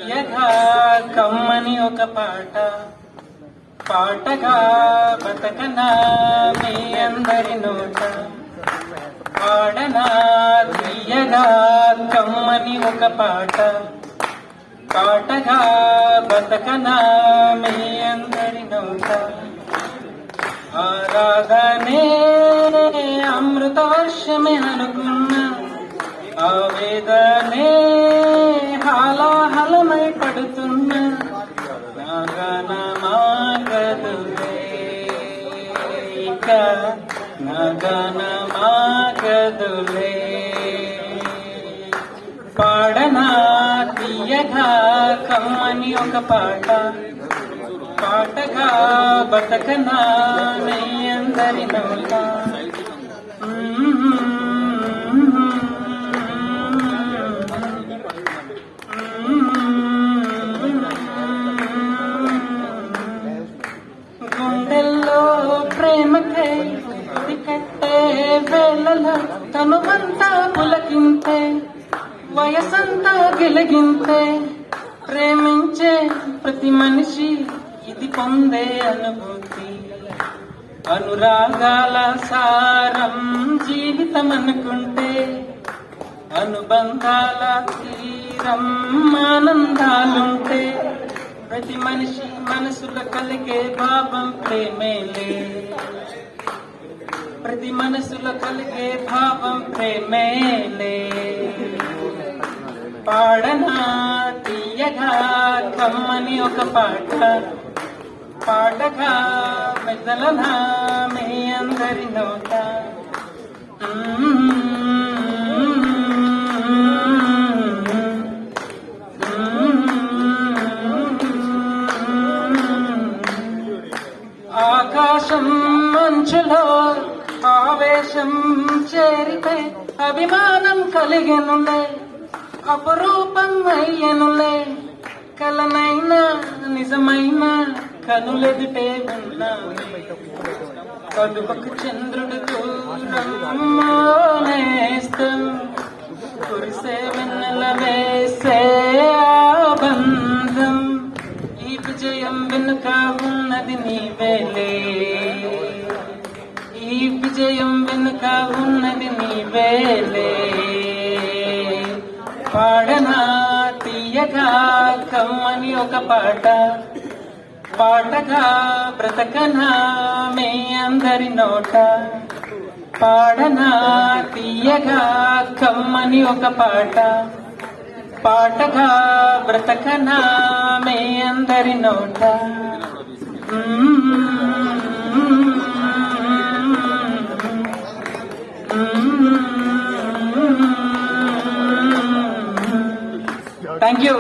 తీయగా కమ్మని ఒక పాట పాటగా బతకనా మీ అందరి నోట పాడనా తీయగా కమ్మని ఒక పాట పాటగా బతకనా మీ అందరి నోట ఆరాధనే అమృతవర్షమే అనుకున్న ఆవేదనే హాలాహలమై పడుతున్న నాగనమాగదులే ఇక నాగనమాగదులే పాడనా తీయగా కమ్మని ఒక పాట పాటగా బతకనా నీ అందరి నోట గుండెల్లో ప్రేమకై కట్టే వేళలో తనువంతా పులకింతే వయసంతా గిలగింతే ప్రేమించే ప్రతి మనిషి ఇది పొందే అనుభూతి అనురాగాల సారం జీవితం అనుకుంటే అనుబంధాల తీరం ఆనందాలుంటే ప్రతి మనిషి మనసులో కలిగే భావం ప్రేమేలే ప్రతి మనసులో కలిగే భావం ప్రేమేలే పాడనా తీయగా కమ్మని ఒక పాట పాటగా మెదలనా మీ అందరి నోట ఆకాశం మంచులో ఆవేశం చేరితే అభిమానం కలిగెనులే అపరూపం అయ్యనులే కలనైనా నిజమైన కనులెదుటే ఉన్నా కదుపకు చంద్రుడు దూరం నేస్తం కురిసే వెన్నెల వేసే బంధం ఈ విజయం వెనుక ఉన్నది నీవేలే ఈ విజయం వెనుక ఉన్నది నీవేలే పాడనా తీయగా కమ్మని ఒక పాట పాటగా బ్రతకనా మీ అందరి నోట పాడనా తీయగా కమ్మని ఒక పాట పాటగా బ్రతకనా మీ అందరి నోట థ్యాంక్ యూ.